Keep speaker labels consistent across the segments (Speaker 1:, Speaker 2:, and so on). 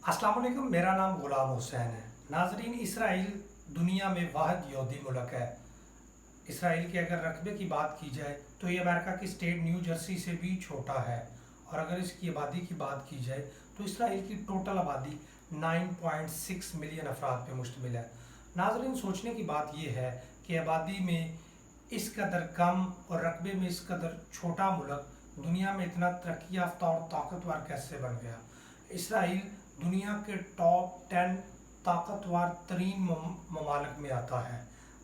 Speaker 1: अस्सलाम वालेकुम। मेरा नाम गुलाम हुसैन है। नाजरीन, इसराइल दुनिया में वाहिद यहूदी मुल्क है। इसराइल के अगर रकबे की बात की जाए तो ये अमेरिका की स्टेट न्यू जर्सी से भी छोटा है। और अगर इसकी आबादी की बात की जाए तो इसराइल की टोटल आबादी 9.6 मिलियन अफराद पे मुश्तमिल है। नाजरीन, सोचने की बात यह है कि आबादी में इस कदर कम और रकबे में इस कदर छोटा मुल्क दुनिया में इतना तरक्की याफ्ता और ताकतवर कैसे बन गया। इसराइल दुनिया के टॉप 10 ताकतवर तरीन ममालिक में आता है।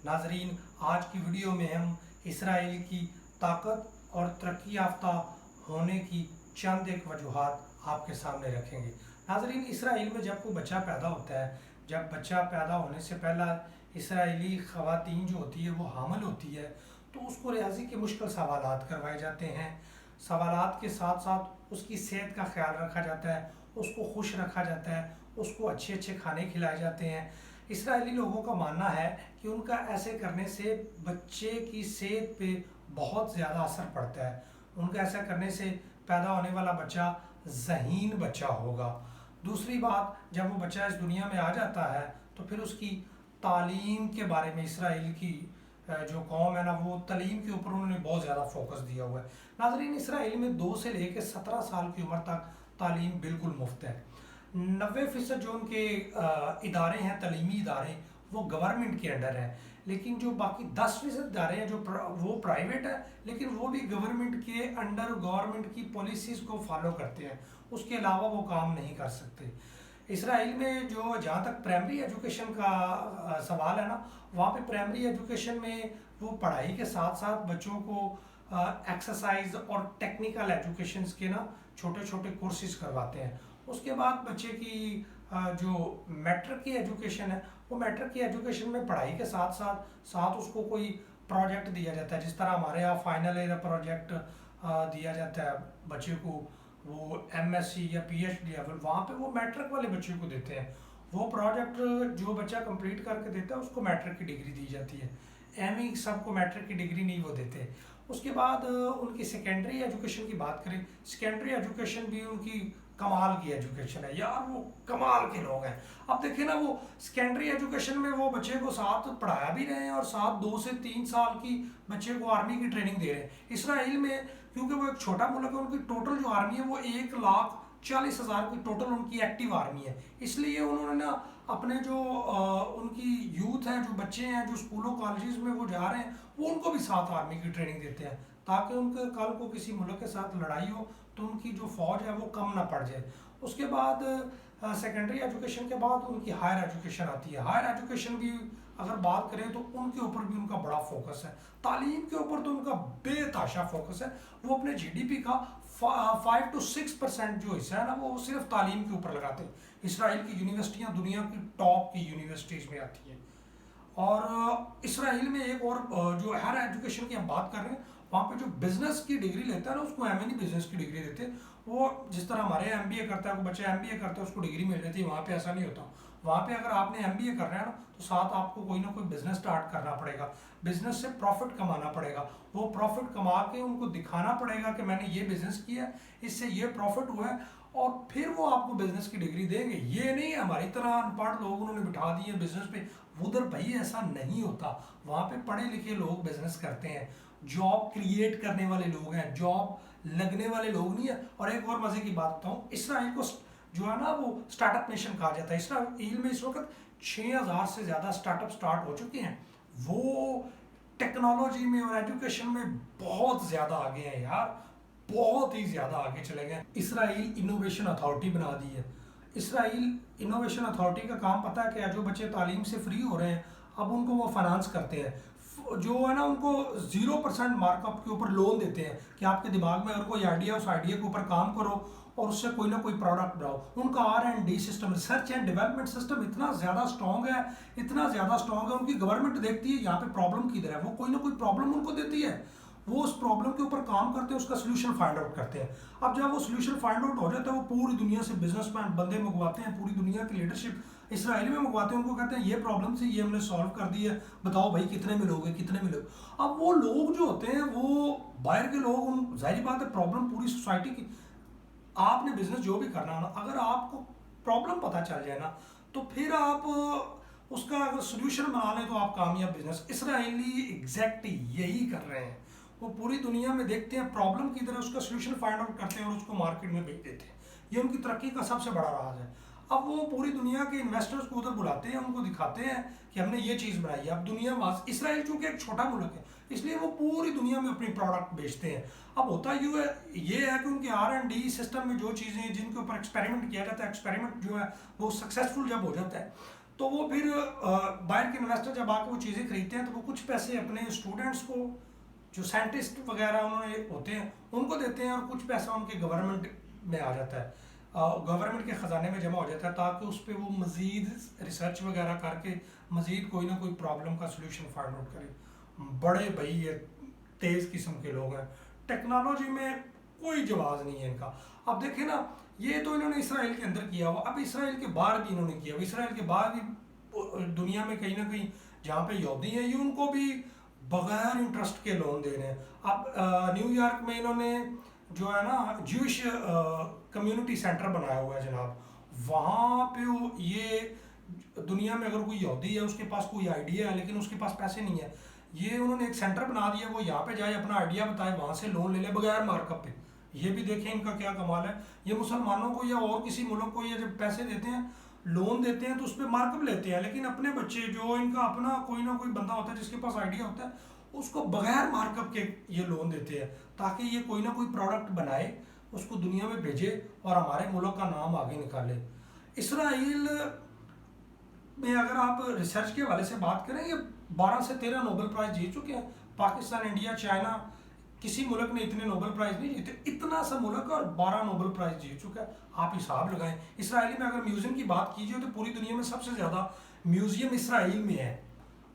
Speaker 1: नाजरीन, आज की वीडियो में हम इसराइल की ताकत और तरक्की याफ्ता होने की चंद एक वजूहात आपके सामने रखेंगे। नाजरीन, इसराइल में जब कोई बच्चा पैदा होता है, जब बच्चा पैदा होने से पहला इसराइली ख़वातीन जो होती है वो हामिल होती है, तो उसको रियाजी के मुश्किल सवालात करवाए जाते हैं। सवालात के साथ साथ उसकी सेहत का ख्याल रखा जाता है, उसको खुश रखा जाता है, उसको अच्छे अच्छे खाने खिलाए जाते हैं। इसराइली लोगों का मानना है कि उनका ऐसे करने से बच्चे की सेहत पे बहुत ज़्यादा असर पड़ता है। उनका ऐसा करने से पैदा होने वाला बच्चा ज़हीन बच्चा होगा। दूसरी बात, जब वो बच्चा इस दुनिया में आ जाता है तो फिर उसकी तालीम के बारे में इसराइल की जो कौम है ना, वो तालीम के ऊपर उन्होंने बहुत ज़्यादा फोकस दिया हुआ है। नाजरीन, इसराइल में 2 से लेकर 17 साल की उम्र तक तालीम बिल्कुल मुफ्त है। 90% जो उनके इदारे हैं, तालीमी इदारे, वो गवर्नमेंट के अंडर हैं। लेकिन जो बाकी 10% इदारे हैं वो प्राइवेट है, लेकिन वो भी गवर्नमेंट के अंडर गवर्नमेंट की पॉलिसीज़ को फॉलो करते हैं। उसके अलावा वो काम नहीं कर सकते। इसराइल में जो जहाँ तक प्राइमरी एजुकेशन का सवाल है ना, वहाँ पे प्राइमरी एजुकेशन में वो पढ़ाई के साथ साथ बच्चों को एक्सरसाइज और टेक्निकल एजुकेशंस के ना छोटे छोटे कोर्सेज करवाते हैं। उसके बाद बच्चे की जो मैट्रिक की एजुकेशन है, वो मैट्रिक की एजुकेशन में पढ़ाई के साथ साथ साथ उसको कोई प्रोजेक्ट दिया जाता है। जिस तरह हमारे यहाँ फाइनल ईयर प्रोजेक्ट दिया जाता है बच्चे को, वो एमएससी या पीएचडी लेवल, वहाँ पे वो मैट्रिक वाले बच्चे को देते हैं। वो प्रोजेक्ट जो बच्चा कंप्लीट करके देता है उसको मैट्रिक की डिग्री दी जाती है। एमई सबको मैट्रिक की डिग्री नहीं वो देते। उसके बाद उनकी सेकेंडरी एजुकेशन की बात करें, सेकेंडरी एजुकेशन भी उनकी कमाल की एजुकेशन है यार, वो कमाल के लोग हैं। अब देखिए ना, वो सेकेंडरी एजुकेशन में वो बच्चे को साथ पढ़ाया भी रहे हैं और साथ 2 से 3 साल की बच्चे को आर्मी की ट्रेनिंग दे रहे हैं। इसराइल में क्योंकि वो एक छोटा मुल्क है, उनकी टोटल जो आर्मी है वो 1,40,000 की टोटल उनकी एक्टिव आर्मी है। इसलिए उन्होंने ना अपने जो उनकी यूथ है, जो बच्चे हैं जो स्कूलों कॉलेजेस में वो जा रहे हैं, वो उनको भी साथ आर्मी की ट्रेनिंग देते हैं, ताकि उनके कल को किसी मुल्क के साथ लड़ाई हो तो उनकी जो फौज है वो कम ना पड़ जाए। उसके बाद सेकेंडरी एजुकेशन के बाद उनकी हायर एजुकेशन आती है। हायर एजुकेशन भी अगर बात करें तो उनके ऊपर भी उनका बड़ा फोकस है। तालीम के ऊपर तो उनका बेताशा फोकस है। वो अपने जीडीपी का 5 to 6% जो हिस्सा है ना, वो सिर्फ तालीम के ऊपर लगाते हैं। इसराइल की यूनिवर्सिटियाँ दुनिया की टॉप की यूनिवर्सिटीज़ में आती हैं। और इसराइल में एक और जो हायर एजुकेशन की हम बात कर रहे हैं, वहाँ पे जो बिजनेस की डिग्री लेता है ना, उसको एमएनई बिजनेस की डिग्री देते हैं। वो जिस तरह हमारे एमबीए करता है, वो बच्चा एमबीए करता है उसको डिग्री मिल जाती है, वहाँ पे ऐसा नहीं होता। वहाँ पे अगर आपने एमबीए कर रहे हैं ना, तो साथ आपको कोई ना कोई बिजनेस स्टार्ट करना पड़ेगा, बिजनेस से प्रॉफिट कमाना पड़ेगा। वो प्रॉफिट कमा के उनको दिखाना पड़ेगा कि मैंने ये बिजनेस किया है, इससे ये प्रॉफिट हुआ है, और फिर वो आपको बिजनेस की डिग्री देंगे। ये नहीं है हमारी तरह अनपढ़ लोग उन्होंने बिठा दिए बिजनेस पे। उधर भाई ऐसा नहीं होता। वहाँ पे पढ़े लिखे लोग बिजनेस करते हैं, जॉब क्रिएट करने वाले लोग हैं, जॉब लगने वाले लोग नहीं है। और एक और मजे की बात बताऊँ, इसराइल को जो है ना वो स्टार्टअप नेशन कहा जाता है। इसराइल में इस वक्त 6,000 से ज़्यादा स्टार्टअप स्टार्ट हो चुके हैं। वो टेक्नोलॉजी में और एजुकेशन में बहुत ज़्यादा आगे हैं यार, बहुत ही ज़्यादा आगे चले गए। इसराइल इनोवेशन अथॉरिटी बना दी है। इसराइल इनोवेशन अथॉरिटी का काम पता है क्या? जो बच्चे तालीम से फ्री हो रहे हैं, अब उनको वो फाइनेंस करते हैं। जो है ना, उनको 0% मार्कअप के ऊपर लोन देते हैं कि आपके दिमाग में अगर कोई आइडिया, उस आइडिया के ऊपर काम करो और उससे कोई ना कोई प्रोडक्ट बनाओ। उनका R&D system, research and development system इतना ज़्यादा स्ट्रॉन्ग है, इतना ज़्यादा स्ट्रॉन्ग है। उनकी गवर्नमेंट देखती है यहाँ पे प्रॉब्लम किधर है, वो कोई ना कोई प्रॉब्लम उनको देती है, वो उस प्रॉब्लम के ऊपर काम करते हैं, उसका सोल्यूशन फाइंड आउट करते हैं। अब जब वो सोल्यूशन फाइंड आउट हो जाता है, वो पूरी दुनिया से बिजनेसमैन बंदे मंगवाते हैं, पूरी दुनिया की लीडरशिप इसराइल में मंगवाते हैं। उनको कहते हैं ये प्रॉब्लम थी, ये हमने सॉल्व कर दी है, बताओ भाई कितने में लोगे, कितने में लोगे। अब वो लोग जो होते हैं, वो बाहर के लोग, उन जाहिर बात है प्रॉब्लम पूरी सोसाइटी की। आपने बिजनेस जो भी करना हो ना, अगर आपको प्रॉब्लम पता चल जाए ना, तो फिर आप उसका अगर सोल्यूशन बना लें तो आप कामयाब बिजनेस। इसराइली एग्जैक्ट यही कर रहे हैं। वो पूरी दुनिया में देखते हैं प्रॉब्लम की तरह, उसका सोल्यूशन फाइंड आउट करते हैं और उसको मार्केट में बेच देते हैं। ये उनकी तरक्की का सबसे बड़ा राज है। अब वो पूरी दुनिया के इन्वेस्टर्स को उधर बुलाते हैं, उनको दिखाते हैं कि हमने ये चीज़ बनाई है। अब दुनिया वास इसराइल चूंकि एक छोटा मुल्क है, इसलिए वो पूरी दुनिया में अपनी प्रोडक्ट बेचते हैं। अब होता ये है कि उनके R&D सिस्टम में जो चीज़ें जिनके ऊपर एक्सपेरिमेंट किया जाता है, एक्सपेरिमेंट जो है वो सक्सेसफुल जब हो जाता है, तो वो फिर बाहर के इन्वेस्टर जब आकर वो चीज़ें खरीदते हैं, तो वो कुछ पैसे अपने स्टूडेंट्स को, जो साइंटिस्ट वगैरह उन्होंने होते हैं, उनको देते हैं, और कुछ पैसा उनके गवर्नमेंट में आ जाता है, गवर्नमेंट के ख़जाने में जमा हो जाता है, ताकि उस पर वो मज़ीद रिसर्च वगैरह करके मज़ीद कोई ना कोई प्रॉब्लम का सोल्यूशन फाइंड आउट करे। बड़े भाई ये तेज़ किस्म के लोग हैं, टेक्नोलॉजी में कोई जवाब नहीं है इनका। अब देखें ना, ये तो इन्होंने इसराइल के अंदर किया हुआ, अब इसराइल के बाहर भी इन्होंने किया हुआ। इसराइल के बाहर भी दुनिया में कहीं ना कहीं जहाँ पे यहूदी हैं, ये उनको भी बगैर इंटरेस्ट के लोन दे रहे हैं। अब न्यूयॉर्क में इन्होंने जो है ना ज्यूश कम्युनिटी सेंटर बनाया हुआ है जनाब। वहाँ पे ये दुनिया में अगर कोई यहूदी है, उसके पास कोई आइडिया है लेकिन उसके पास पैसे नहीं है, ये उन्होंने एक सेंटर बना दिया, वो यहाँ पे जाए, अपना आइडिया बताए, वहाँ से लोन ले ले बगैर मार्कअप पे। ये भी देखें इनका क्या कमाल है। ये मुसलमानों को या और किसी मुल्क को ये जब पैसे देते हैं, लोन देते हैं, तो उस पर मार्कअप लेते हैं, लेकिन अपने बच्चे जो इनका अपना कोई ना कोई बंदा होता है जिसके पास आइडिया होता है, उसको बगैर मार्कअप के ये लोन देते हैं, ताकि ये कोई ना कोई प्रोडक्ट बनाए, उसको दुनिया में भेजे और हमारे मुल्क का नाम आगे निकाले। इसराइल में अगर आप रिसर्च के हवाले से बात करें, ये 12 से 13 नोबेल प्राइज़ जीत चुके हैं। पाकिस्तान, इंडिया, चाइना, किसी मुल्क ने इतने नोबेल प्राइज़ नहीं जीते। इतना सा मुल्क और 12 नोबेल प्राइज़ जीत चुका है, आप हिसाब लगाएं। इसराइल में अगर म्यूज़ियम की बात कीजिए तो पूरी दुनिया में सबसे ज़्यादा म्यूज़ियम इसराइल में है।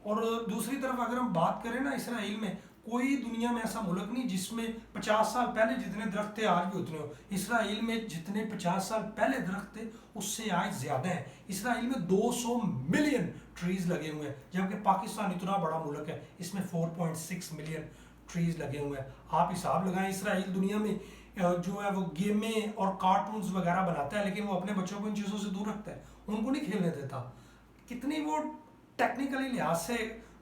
Speaker 1: और दूसरी तरफ अगर हम बात करें ना, इसराइल में कोई दुनिया में ऐसा मुल्क नहीं जिसमें 50 साल पहले जितने दरख्त थे आज भी उतने हो। इसराइल में जितने 50 साल पहले दरख्त थे उससे आज ज़्यादा है। इसराइल में 200 मिलियन ट्रीज़ लगे हुए हैं, जबकि पाकिस्तान इतना बड़ा मुल्क है, इसमें 4.6 मिलियन ट्रीज़ लगे हुए हैं। आप हिसाब लगाएं, इसराइल दुनिया में जो है वो गेमें और कार्टून्स वगैरह बनाता है, लेकिन वो अपने बच्चों को इन चीज़ों से दूर रखता है, उनको नहीं खेलने देता। कितनी वो टेक्निकली लिहाज से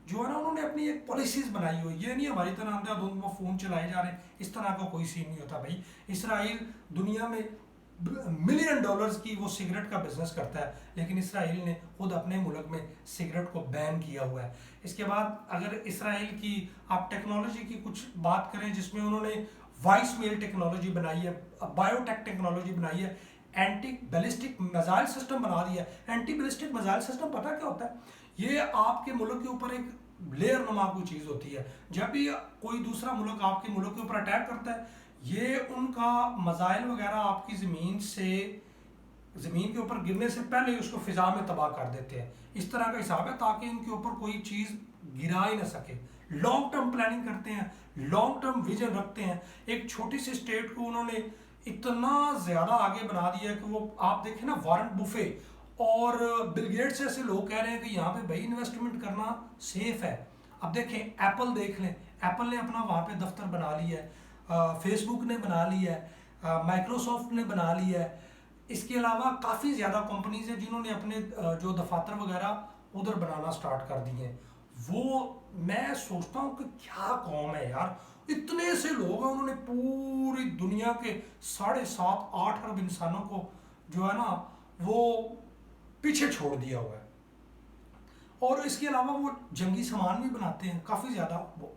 Speaker 1: जो है ना, उन्होंने अपनी एक पॉलिसीज बनाई हुई। ये नहीं हमारी तरह अंधाधुंध में फ़ोन चलाए जा रहे हैं, इस तरह का कोई सीन नहीं होता भाई। इसराइल दुनिया में मिलियन डॉलर्स की वो सिगरेट का बिजनेस करता है, लेकिन इसराइल ने खुद अपने मुल्क में सिगरेट को बैन किया हुआ है। इसके बाद अगर इसराइल की आप टेक्नोलॉजी की कुछ बात करें, जिसमें उन्होंने वॉइस मेल टेक्नोलॉजी बनाई है, बायोटेक टेक्नोलॉजी बनाई है, एंटी बैलिस्टिक मिसाइल सिस्टम बना दिया है। एंटी बैलिस्टिक मिसाइल सिस्टम पता क्या होता है? ये आपके मुल्क के ऊपर एक लेयर नुमा कोई चीज़ होती है। जब भी कोई दूसरा मुल्क आपके मुल्क के ऊपर अटैक करता है, ये उनका मिसाइल वगैरह आपकी ज़मीन के ऊपर गिरने से पहले ही उसको फिजा में तबाह कर देते हैं। इस तरह का हिसाब है ताकि इनके ऊपर कोई चीज़ गिरा ही ना सके। लॉन्ग टर्म प्लानिंग करते हैं, लॉन्ग टर्म विजन रखते हैं। एक छोटी सी स्टेट को उन्होंने इतना ज़्यादा आगे बना दिया कि वो आप देखें ना, वॉरेन बुफे और बिल गेट्स ऐसे लोग कह रहे हैं कि यहाँ पे भाई इन्वेस्टमेंट करना सेफ है। अब देखें, एप्पल देख लें, एप्पल ने अपना वहाँ पे दफ्तर बना लिया है, फेसबुक ने बना लिया है, माइक्रोसॉफ्ट ने बना लिया है। इसके अलावा काफ़ी ज़्यादा कंपनीज हैं जिन्होंने अपने जो दफातर वगैरह उधर बनाना स्टार्ट कर दिए हैं। वो मैं सोचता हूँ कि क्या कौम है यार, इतने से लोग हैं, उन्होंने पूरी दुनिया के 7.5-8 अरब इंसानों को जो है ना वो पीछे छोड़ दिया हुआ है। और इसके अलावा वो जंगी सामान भी बनाते हैं काफ़ी ज़्यादा, वो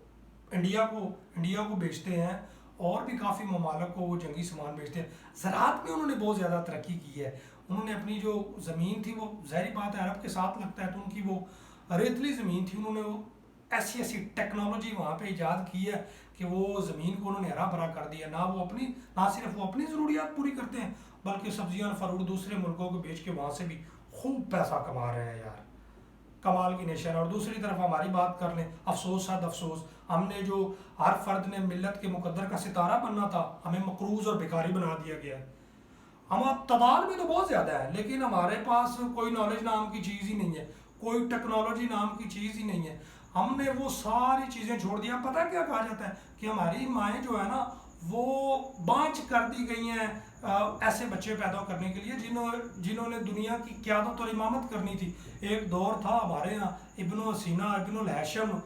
Speaker 1: इंडिया को बेचते हैं, और भी काफ़ी ममालिक को वो जंगी सामान बेचते हैं। ज़राअत में उन्होंने बहुत ज़्यादा तरक्की की है। उन्होंने अपनी जो ज़मीन थी, वो ज़ाहिर बात है अरब के साथ लगता है, तो उनकी वो रेतली ज़मीन थी, उन्होंने वो ऐसी टेक्नोलॉजी वहाँ पे ईजाद की है कि वो ज़मीन को उन्होंने हरा भरा कर दिया। ना सिर्फ वो अपनी ज़रूरियात पूरी करते हैं, बल्कि सब्जियाँ फरूट दूसरे मुल्कों को बेच के वहाँ से भी खूब पैसा कमा रहे हैं यार, कमाल की नेशन। और दूसरी तरफ हमारी बात कर लें, अफसोस सद अफसोस, हमने जो हर फर्द ने मिल्लत के मुकद्दर का सितारा बनना था, हमें मकरूज और बेकारी बना दिया गया है। हम तादाद में तो बहुत ज़्यादा है, लेकिन हमारे पास कोई नॉलेज नाम की चीज़ ही नहीं है, कोई टेक्नोलॉजी नाम की चीज़ ही नहीं है। हमने वो सारी चीज़ें छोड़ दिया। पता क्या कहा जाता है कि हमारी माएँ जो है ना वो बाँझ कर दी गई हैं, ऐसे बच्चे पैदा करने के लिए जिन्होंने दुनिया की क़यादत और इमामत करनी थी। एक दौर था हमारे यहाँ इब्न सीना, इब्न हैशम,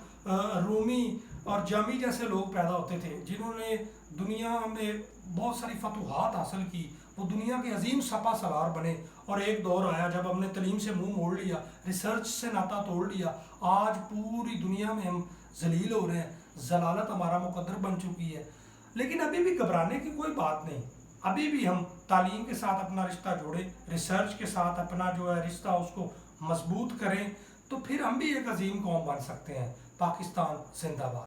Speaker 1: रूमी और जामी जैसे लोग पैदा होते थे जिन्होंने दुनिया में बहुत सारी फतूहात हासिल की। वो दुनिया के अजीम सपा सलार बने। और एक दौर आया जब हमने तलीम से मुंह मोड़ लिया, रिसर्च से नाता तोड़ लिया। आज पूरी दुनिया में हम जलील हो रहे हैं, जलालत हमारा मुकद्दर बन चुकी है। लेकिन अभी भी घबराने की कोई बात नहीं। अभी भी हम तालीम के साथ अपना रिश्ता जोड़ें, रिसर्च के साथ अपना जो है रिश्ता उसको मजबूत करें, तो फिर हम भी एक अजीम कौम बन सकते हैं। पाकिस्तान जिंदाबाद।